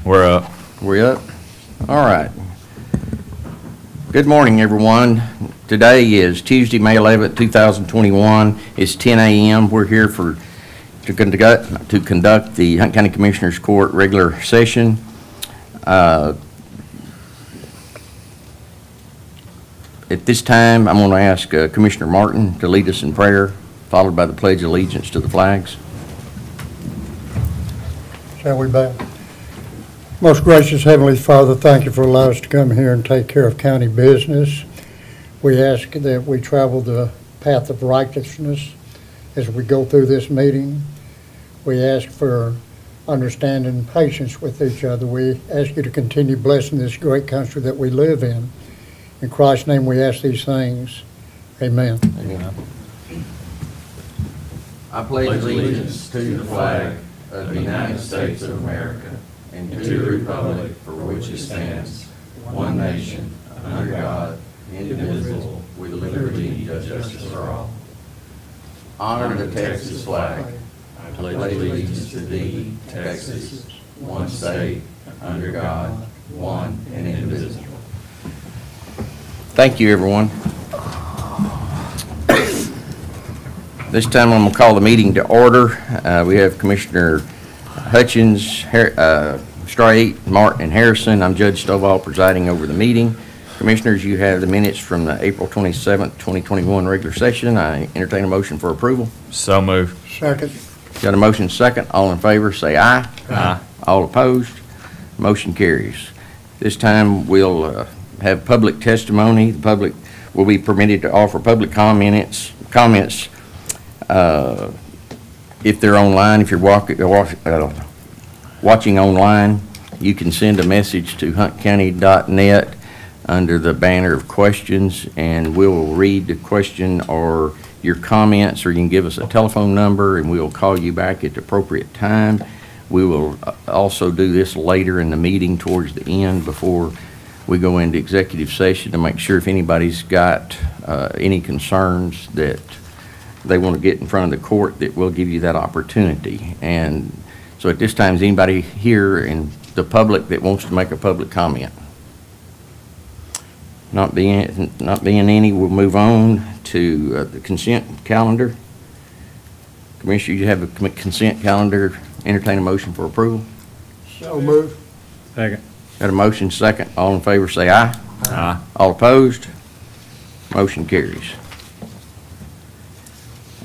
We're up. We're up? All right. Good morning, everyone. Today is Tuesday, May 11th, 2021. It's 10 a.m. We're here to conduct the Hunt County Commissioners Court regular session. At this time, I'm going to ask Commissioner Martin to lead us in prayer, followed by the Pledge of Allegiance to the flags. Shall we bow? Most gracious Heavenly Father, thank you for allowing us to come here and take care of county business. We ask that we travel the path of righteousness as we go through this meeting. We ask for understanding and patience with each other. We ask you to continue blessing this great country that we live in. In Christ's name we ask these things. Amen. Amen. I pledge allegiance to the flag of the United States of America and to the republic for which it stands, one nation, under God, indivisible, with liberty and justice for all. Honor the Texas flag. I pledge allegiance to thee, Texas, one state, under God, one and indivisible. Thank you, everyone. This time I'm going to call the meeting to order. We have Commissioner Hutchins, Straight, Martin, and Harrison. I'm Judge Stovall presiding over the meeting. Commissioners, you have the minutes from the April 27th, 2021 regular session. I entertain a motion for approval. So moved. Second. Got a motion second. All in favor say aye. Aye. All opposed? Motion carries. This time we'll have public testimony. The public will be permitted to offer public comments if they're online. If you're watching online, you can send a message to huntcounty.net under the banner of questions, and we'll read the question or your comments, or you can give us a telephone number and we'll call you back at the appropriate time. We will also do this later in the meeting towards the end before we go into executive session to make sure if anybody's got any concerns that they want to get in front of the court, that we'll give you that opportunity. And so at this time, is anybody here in the public that wants to make a public comment? Not being any, we'll move on to the consent calendar. Commissioner, you have a consent calendar. Entertain a motion for approval. So moved. Second. Got a motion second. All in favor say aye. Aye. All opposed? Motion carries.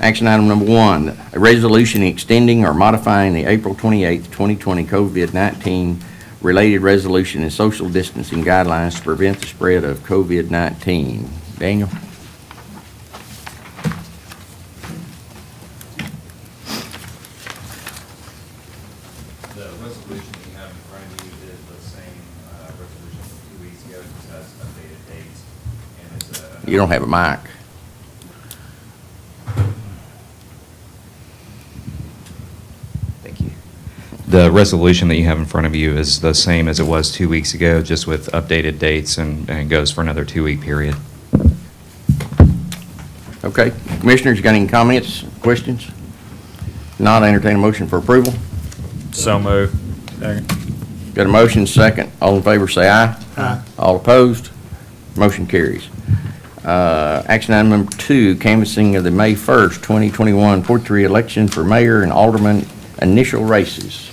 Action item number 1, a resolution extending or modifying the April 28, 2020 COVID-19 related resolution and social distancing guidelines to prevent the spread of COVID-19. Daniel? The resolution that you have in front of you is the same resolution from 2 weeks ago, just has updated dates. And it's You don't have a mic. Thank you. The resolution that you have in front of you is the same as it was 2 weeks ago, just with updated dates, and goes for another 2-week period. Okay. Commissioners, you got any comments, questions? Not, I entertain a motion for approval. So moved. Second. Got a motion second. All in favor say aye. Aye. All opposed? Motion carries. Action item number 2, canvassing of the May 1st, 2021 4-3 election for mayor and alderman initial races.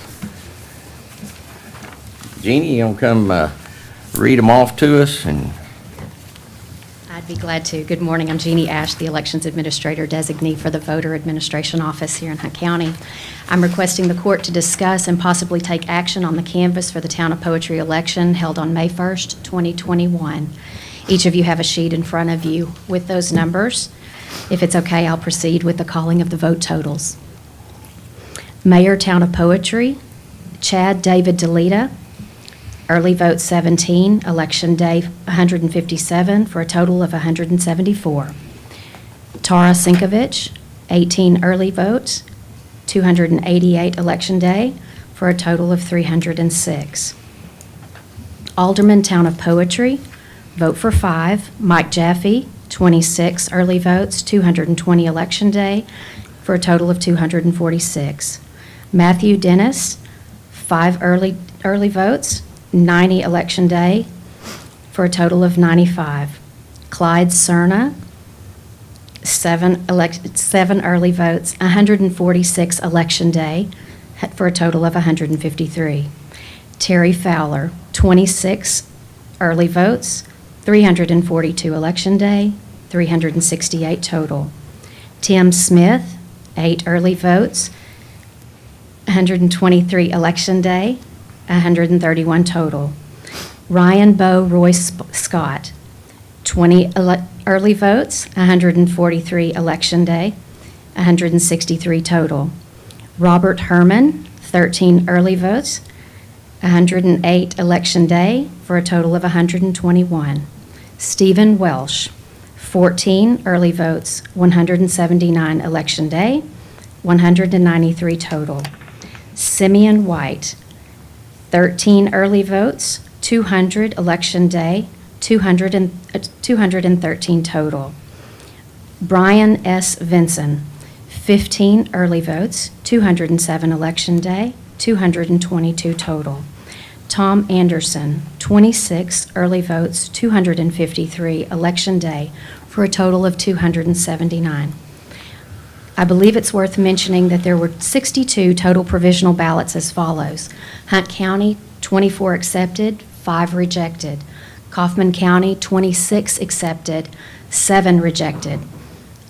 Jeannie, you gonna come read them off to us? And I'd be glad to. Good morning. I'm Jeannie Ash, the Elections Administrator Designee for the Voter Administration Office here in Hunt County. I'm requesting the court to discuss and possibly take action on the canvass for the Town of Poetry election held on May 1st, 2021. Each of you have a sheet in front of you with those numbers. If it's okay, I'll proceed with the calling of the vote totals. Mayor, Town of Poetry, Chad David DeLita. Early vote 17, election day 157 for a total of 174. Tara Sinkovich, 18 early votes, 288 election day for a total of 306. Alderman, Town of Poetry, vote for 5, Mike Jaffe, 26 early votes, 220 election day for a total of 246. Matthew Dennis, 5 early votes, 90 election day, for a total of 95. Clyde Cerna, 7 early votes, 146 election day, for a total of 153. Terry Fowler, 26 early votes, 342 election day, 368 total. Tim Smith, 8 early votes, 123 election day, 131 total. Ryan Bo Royce Scott, 20 early votes, 143 election day, 163 total. Robert Herman, 13 early votes, 108 election day, for a total of 121. Stephen Welsh, 14 early votes, 179 election day, 193 total. Simeon White, 13 early votes, 200 election day, 213 total. Brian S. Vinson, 15 early votes, 207 election day, 222 total. Tom Anderson, 26 early votes, 253 election day, for a total of 279. I believe it's worth mentioning that there were 62 total provisional ballots as follows. Hunt County, 24 accepted, 5 rejected. Kaufman County, 26 accepted, 7 rejected.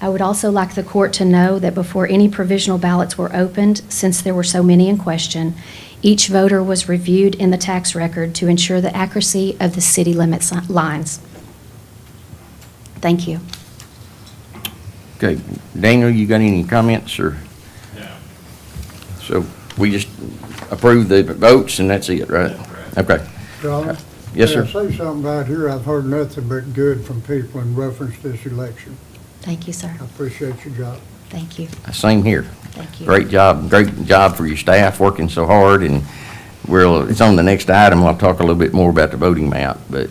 I would also like the court to know that before any provisional ballots were opened, since there were so many in question, each voter was reviewed in the tax record to ensure the accuracy of the city limits lines. Thank you. Okay, Daniel, you got any comments, or? No. So we just approve the votes and that's it, right? Okay. John? Yes, sir. May I say something about here? I've heard nothing but good from people in reference to this election. Thank you, sir. I appreciate your job. Thank you. Same here. Thank you. Great job for your staff working so hard, and it's on the next item. I'll talk a little bit more about the voting map, but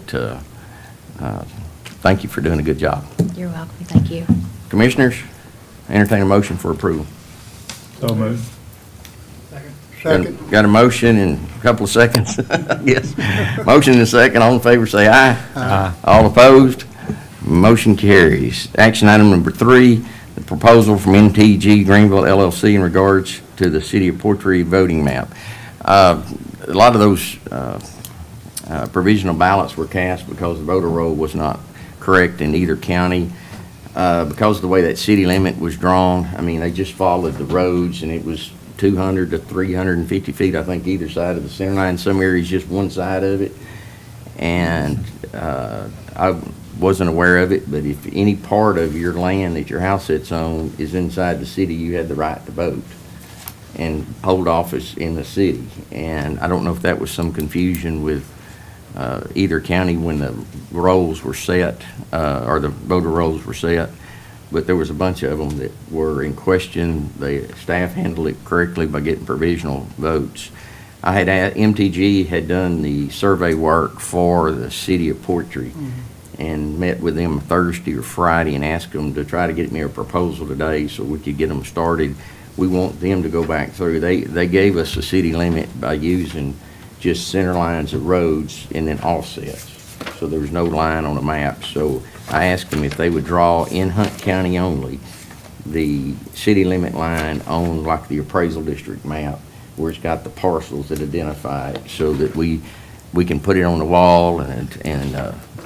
thank you for doing a good job. You're welcome. Thank you. Commissioners, entertain a motion for approval. So moved. Second. Got a motion in a couple of seconds? Yes. Motion and a second. All in favor say aye. Aye. All opposed? Motion carries. Action item number 3, the proposal from MTG Greenville LLC in regards to the City of Portree voting map. A lot of those provisional ballots were cast because the voter roll was not correct in either county. Because of the way that city limit was drawn, I mean, they just followed the roads, and it was 200 to 350 feet, I think, either side of the center line. Some areas just one side of it. And I wasn't aware of it, but if any part of your land that your house sits on is inside the city, you had the right to vote and hold office in the city. And I don't know if that was some confusion with either county when the rolls were set, or the voter rolls were set, but there was a bunch of them that were in question. The staff handled it correctly by getting provisional votes. MTG had done the survey work for the city of Portree, and met with them Thursday or Friday and asked them to try to get me a proposal today so we could get them started. We want them to go back through. They gave us a city limit by using just center lines of roads and then offsets. So there was no line on the map. So I asked them if they would draw in Hunt County only the city limit line on like the appraisal district map, where it's got the parcels that identify it, so that we can put it on the wall, and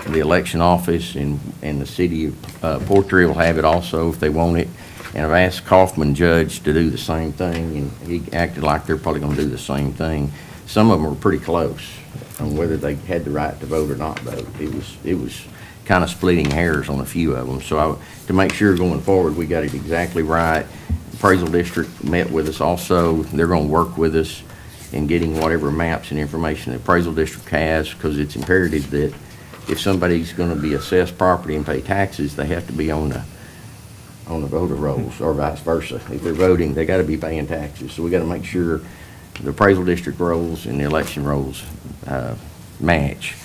the election office and the city of Portree will have it also if they want it. And I've asked Kaufman Judge to do the same thing, and he acted like they're probably going to do the same thing. Some of them were pretty close on whether they had the right to vote or not vote. It was kind of splitting hairs on a few of them. So to make sure going forward we got it exactly right. Appraisal district met with us also. They're going to work with us in getting whatever maps and information the appraisal district has, because it's imperative that if somebody's going to be assessed property and pay taxes, they have to be on the voter rolls, or vice versa. If they're voting, they got to be paying taxes. So we got to make sure the appraisal district rolls and the election rolls match.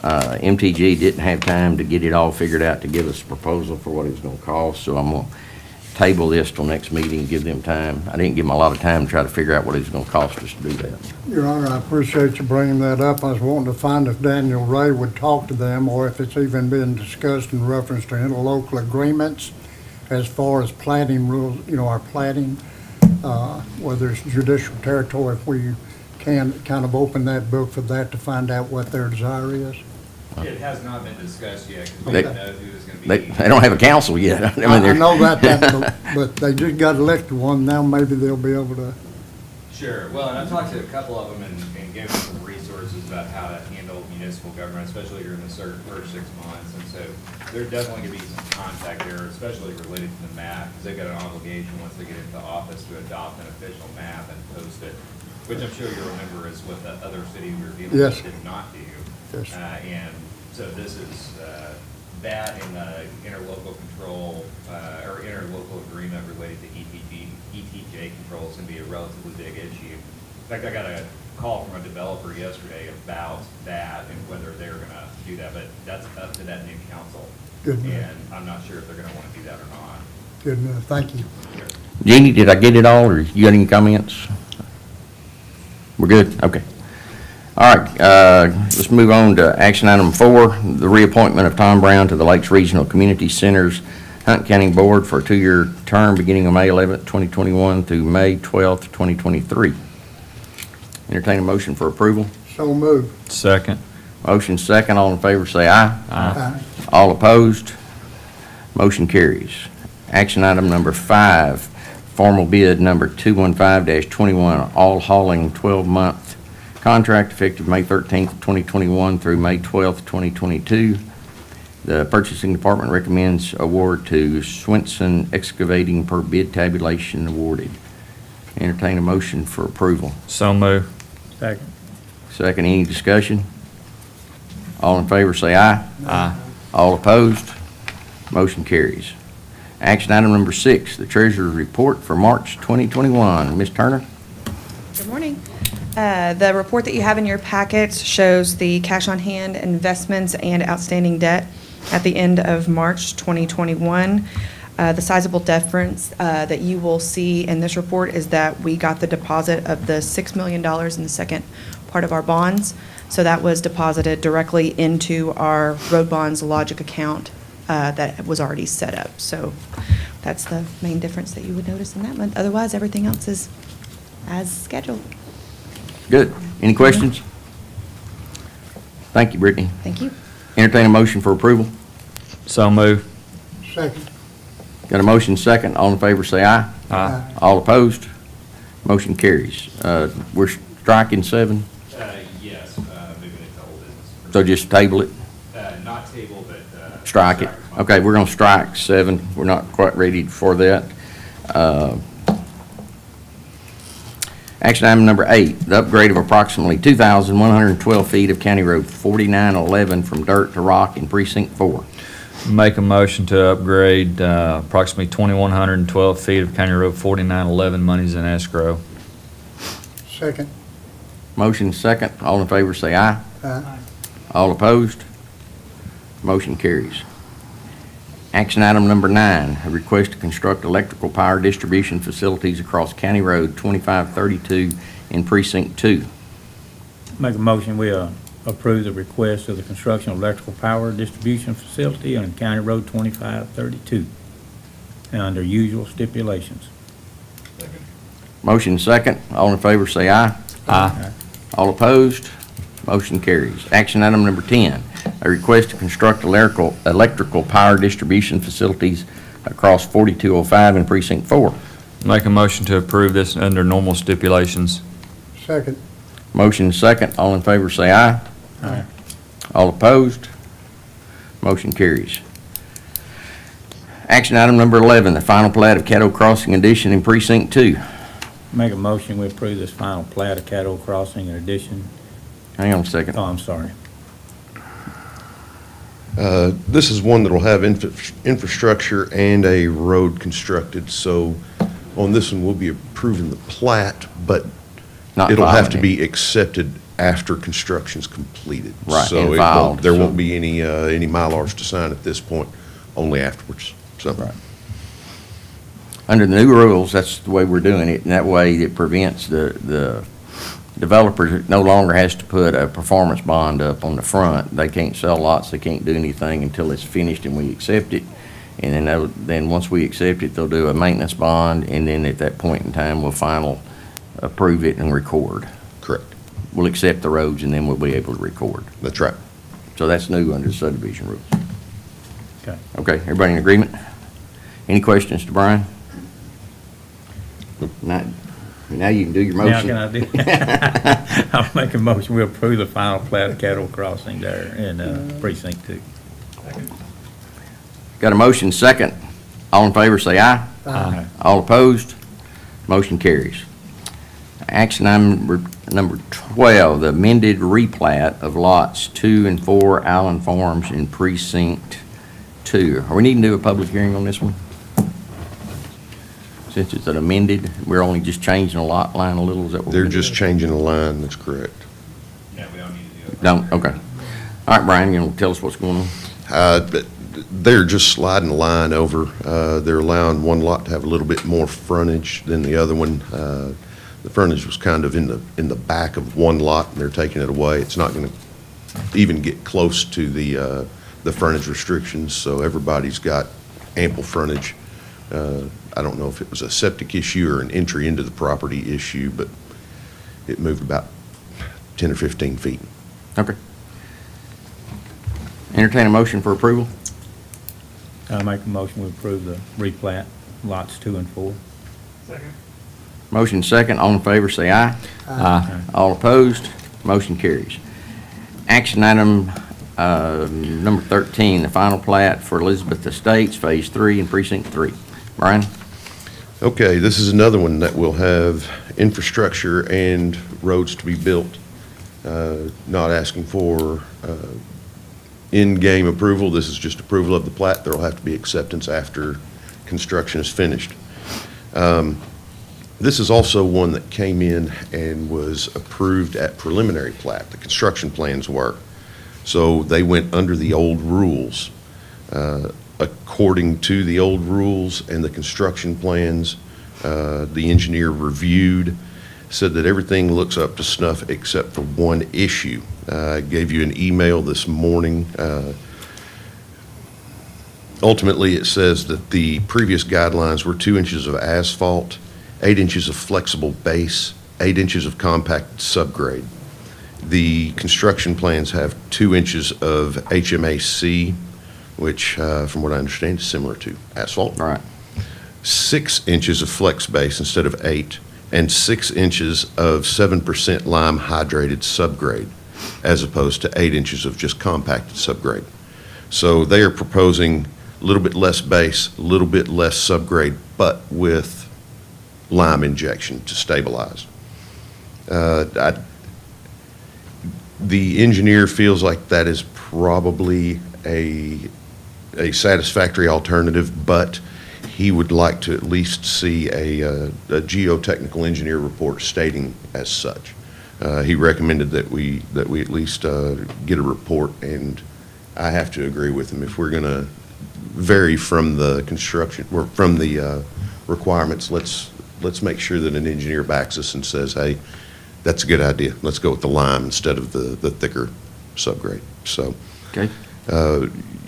MTG didn't have time to get it all figured out to give us a proposal for what it was going to cost, so I'm going to table this till next meeting and give them time. I didn't give them a lot of time to try to figure out what it was gonna cost us to do that. Your Honor, I appreciate you bringing that up. I was wanting to find if Daniel Ray would talk to them, or if it's even been discussed in reference to interlocal agreements as far as plating rules, our plating, whether it's judicial territory, if we can kind of open that book for that to find out what their desire is. It has not been discussed yet, because we They- don't know who is going to They be. don't have a council yet. I mean, I they're- know that, but they just got elected one, now maybe they'll be able to. Sure, well, and I've talked to a couple of them and given them some resources about how to handle municipal government, especially during the first 6 months. And so there's definitely going to be some contact there, especially related to the map, because they've got an obligation once they get into office to adopt an official map and post it, which I'm sure you'll remember is what the other city we were dealing Yes. with did not do. Yes. And so this is that and the interlocal control, or interlocal agreement related to ETJ control is going to be a relatively big issue. In fact, I got a call from a developer yesterday about that and whether they're going to do that, but that's up to that new council. Good enough. And I'm not sure if they're going to want to do that or not. Good enough, thank you. Sure. Jeannie, did I get it all, or you got any comments? We're good? Okay. All right, let's move on to action item 4, the reappointment of Tom Brown to the Lakes Regional Community Centers Hunt County Board for a 2-year term beginning on May 11th, 2021 through May 12th, 2023. Entertain a motion for approval. So moved. Second. Motion second, all in favor say aye. Aye. All opposed? Motion carries. Action item number 5, formal bid number 215-21, all hauling 12-month contract effective May 13th, 2021 through May 12th, 2022. The purchasing department recommends award to Swenson Excavating per bid tabulation awarded. Entertain a motion for approval. So move. Second. Second, any discussion? All in favor say aye. Aye. All opposed? Motion carries. Action item number 6, the treasurer's report for March 2021. Ms. Turner? Good morning. The report that you have in your packets shows the cash on hand, investments, and outstanding debt at the end of March 2021. The sizable difference that you will see in this report is that we got the deposit of the $6 million in the second part of our bonds. So that was deposited directly into our road bonds logic account that was already set up. So that's the main difference that you would notice in that month. Otherwise, everything else is as scheduled. Good. Any questions? Thank you, Brittany. Thank you. Entertain a motion for approval. So move. Second. Got a motion second. All in favor say aye. Aye. All opposed? Motion carries. We're striking 7, Yes, moving it to old business. so just table it. Not table, but. Strike it. Okay, we're going to strike 7. We're not quite ready for that. Action item number 8, the upgrade of approximately 2,112 feet of County Road 4911 from dirt to rock in Precinct 4. Make a motion to upgrade approximately 2,112 feet of County Road 4911, monies in escrow. Second. Motion second. All in favor say aye. Aye. All opposed? Motion carries. Action item number 9, a request to construct electrical power distribution facilities across County Road 2532 in Precinct 2. Make a motion, we approve the request of the construction of electrical power distribution facility on County Road 2532, and under usual stipulations. Motion second. All in favor say aye. Aye. All opposed? Motion carries. Action item number 10, a request to construct electrical power distribution facilities across 4205 in Precinct 4. Make a motion to approve this under normal stipulations. Second. Motion second. All in favor say aye. Aye. All opposed? Motion carries. Action item number 11, the final plat of Caddo Crossing addition in Precinct 2. Make a motion, we approve this final plat of Caddo Crossing in addition. Hang on a second. Oh, I'm sorry. This is one that'll have infrastructure and a road constructed, so on this one, we'll be approving the plat, but Not it'll have to filing be accepted after construction's completed. Right, So and it filed, won't, there so- won't be any Mylars to sign at this point, only afterwards, so. Right. under the new rules, that's the way we're doing it, and that way it prevents the developer no longer has to put a performance bond up on the front. They can't sell lots, they can't do anything until it's finished and we accept it. And then once we accept it, they'll do a maintenance bond, and then at that point in time, we'll approve it and record. Correct. We'll accept the roads, and then we'll be able to record. That's right. So that's new under the subdivision rules. Okay. Okay, everybody in agreement? Any questions to Brian? Now you can do your Now motion. can I do? I'll make a motion, we approve the final plat of Cattle Crossing there in Precinct 2. Got a motion second. All in favor, say aye. Aye. All opposed? Motion carries. Action item number 12, the amended replat of lots 2 and 4 Allen Farms in Precinct 2. Are we needing to do a public hearing on this one? Since it's an amended, we're only just changing the lot line a little, is that what we're They're gonna do? just changing the line, that's correct. Yeah, we don't need to do it. Don't, okay. All right, Brian, you gonna tell us what's going on? But they're just sliding the line over. They're allowing one lot to have a little bit more frontage than the other one. The frontage was kind of in the back of one lot, and they're taking it away. It's not going to even get close to the frontage restrictions, so everybody's got ample frontage. I don't know if it was a septic issue or an entry into the property issue, but it moved about 10 or 15 feet. Okay. Entertain a motion for approval? I'll make a motion, we approve the replat, lots 2 and 4. Motion second, all in favor, say aye. Aye. All opposed, motion carries. Action item number 13, the final plat for Elizabeth Estates, Phase 3 in Precinct 3. Brian? Okay, this is another one that will have infrastructure and roads to be built. Not asking for in-game approval. This is just approval of the plat. There will have to be acceptance after construction is finished. This is also one that came in and was approved at preliminary plat. The construction plans were. So they went under the old rules. According to the old rules and the construction plans, the engineer reviewed, said that everything looks up to snuff except for one issue. I gave you an email this morning. Ultimately, it says that the previous guidelines were 2 inches of asphalt, 8 inches of flexible base, 8 inches of compacted subgrade. The construction plans have 2 inches of HMAC, which, from what I understand, is similar to asphalt. All right. 6 inches of flex base instead of 8, and 6 inches of 7% lime hydrated subgrade, as opposed to 8 inches of just compacted subgrade. So they are proposing a little bit less base, a little bit less subgrade, but with lime injection to stabilize. The engineer feels like that is probably a satisfactory alternative, but he would like to at least see a geotechnical engineer report stating as such. He recommended that we at least get a report, and I have to agree with him. If we're going to vary from the construction or from the requirements, let's make sure that an engineer backs us and says, hey, that's a good idea. Let's go with the lime instead of the thicker subgrade. So Okay.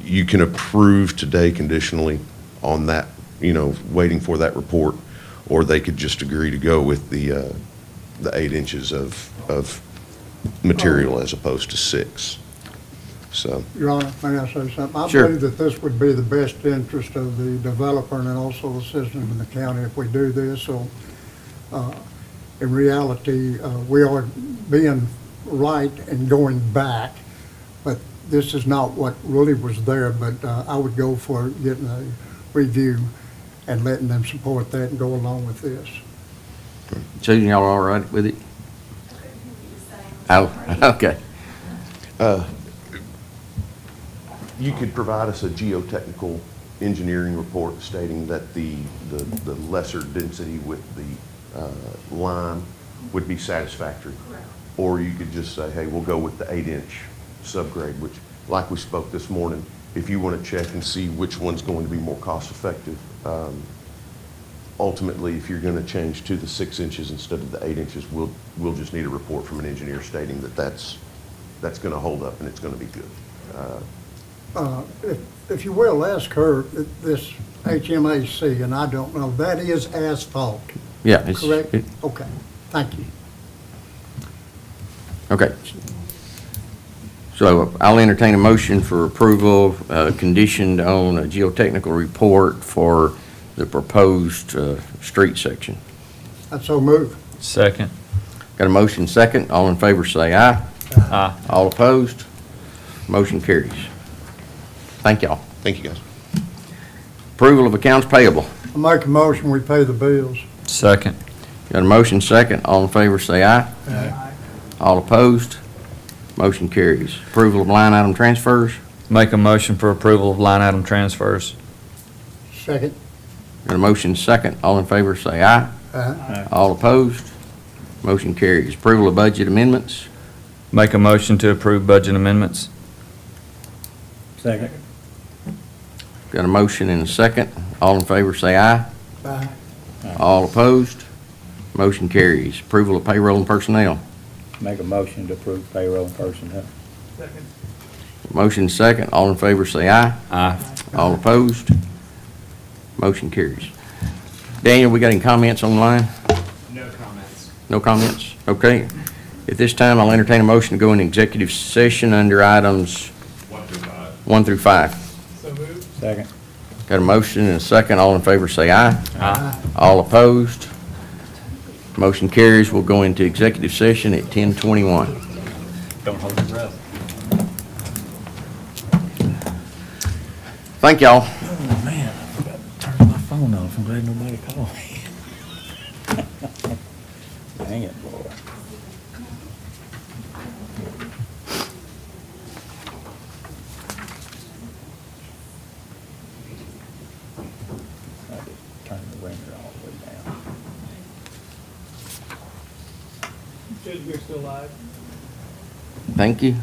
you can approve today conditionally on that, waiting for that report, or they could just agree to go with the 8 inches of material as opposed to 6. So, Your Honor, may I say something? I Sure. believe that this would be the best interest of the developer and also the citizens in the county if we do this. So, in reality, we are being right and going back, but this is not what really was there. But I would go for getting a review and letting them support that and go along with this. Susan, y'all all right with it? Oh, okay. you could provide us a geotechnical engineering report stating that the lesser density with the lime would be satisfactory. Correct. Or you could just say, hey, we'll go with the 8-inch subgrade, which, like we spoke this morning, if you want to check and see which one's going to be more cost-effective, ultimately, if you're going to change to the 6 inches instead of the 8 inches, we'll just need a report from an engineer stating that that's going to hold up and it's going to be good. If you will, ask her, this HMAC, and I don't know, that is asphalt, Yeah. it's- correct? it- Okay, thank you. Okay. So I'll entertain a motion for approval, conditioned on a geotechnical report for the proposed street section. That's so moved. Second. Got a motion second. All in favor say aye. Aye. All opposed? Motion carries. Thank y'all. Thank you, guys. Approval of accounts payable. I make a motion, we pay the bills. Second. Got a motion second. All in favor say aye. All opposed? Motion carries. Approval of line item transfers. Make a motion for approval of line item transfers. Second. Got a motion second. All in favor say aye. All opposed? Motion carries. Approval of budget amendments. Make a motion to approve budget amendments. Second. Got a motion and a second. All in favor say aye. All opposed? Motion carries. Approval of payroll and personnel. Make a motion to approve payroll and personnel. Motion second. All in favor say aye. Aye. All opposed? Motion carries. Daniel, we got any comments online? No comments. No comments? Okay. At this time, I'll entertain a motion to go into executive session under items 1 through 5. Second. Got a motion and a second. All in favor say aye. Aye. All opposed? Motion carries. We'll go into executive session at 10:21. Don't hold your breath. Thank y'all. Oh, man, I forgot to turn my phone off. I'm glad nobody called me. Dang it, boy. I just turned the ringer all the way down. Judge, we're still live. Thank you.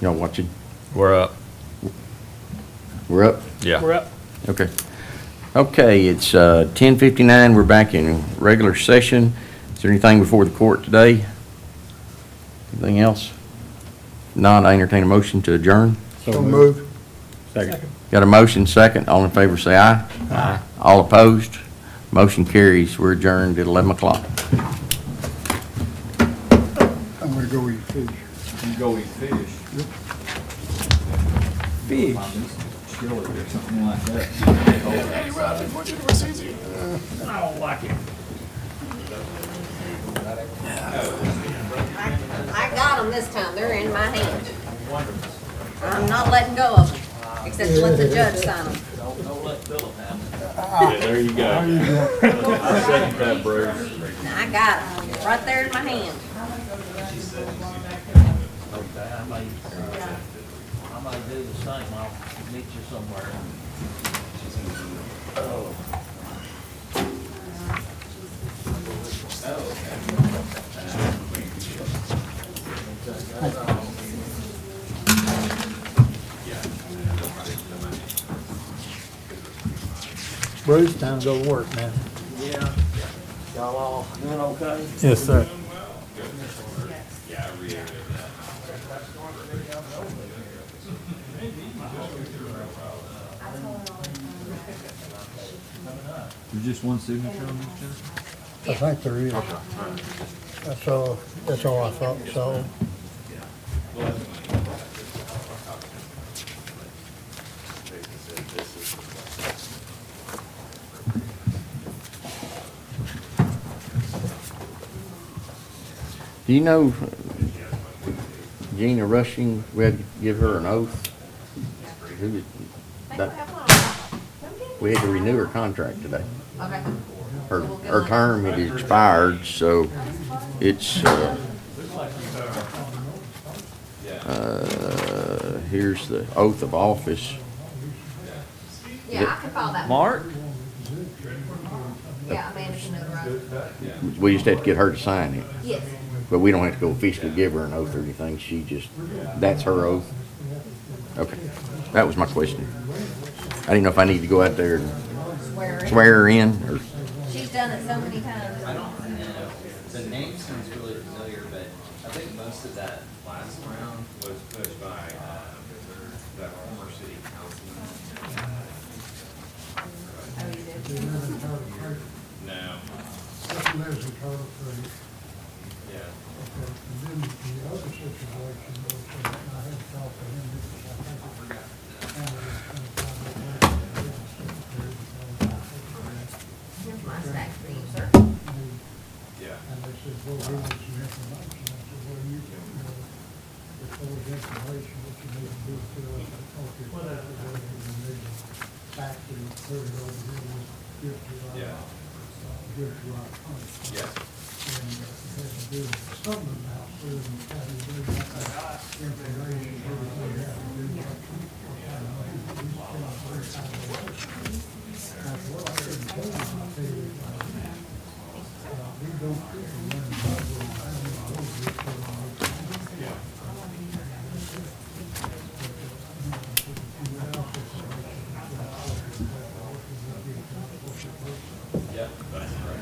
Y'all watching? We're up. We're up? Yeah. We're up. Okay. Okay, it's 10:59. We're back in regular session. Is there anything before the court today? Anything else? Not, I entertain a motion to adjourn. So move. Second. Got a motion, second. All in favor, say aye. Aye. All opposed? Motion carries. We're adjourned at 11 o'clock. I'm gonna go eat fish. You go eat fish. Fish. Chili or something like that. I don't like it. I got them this time, they're in my hand. I'm not letting go of them, except to let the judge sign them. Yeah, there you go. I second that, Bruce. I got them, right there in my hand. I might do the same, I'll meet you somewhere. Bruce, time to go to work, man. Yeah. Y'all all doing okay? Yes, sir. There's just one signature on this, Jennifer? I think there is. That's all I thought, so. Do you know Gina Rushing, we had to give her an oath? Who did- We had to renew her contract today. Okay. Her term had expired, so it's, here's the oath of office. Yeah, I can follow that. Mark? Yeah, Amanda can notarize. We just had to get her to sign it, Yes. but we don't have to go officially give her an oath or anything. She just, that's her oath. Okay, that was my question. I didn't know if I need to go out there and Swear in. swear her in, or, She's done it so many times. I don't know. The name sounds really familiar, but I think most of that last round was pushed by that former city councilman. Oh, you did? No. Yeah. And then the other situation was, I had talked to him, because I think I forgot. Here's my stack for you, sir. Yeah. And they said, well, we want some information. I said, well, you can, if there was information that you need to give to us, okay, whatever, we need to fax it, put it over here, we'll give to our, Yeah. give to our company. Yeah. And it had to do with something about Susan County, doing that information, everything had to do with. Well, I couldn't tell you, I'll tell you, we don't people learn about those, I don't know, those people. Yeah. Yeah, that's right.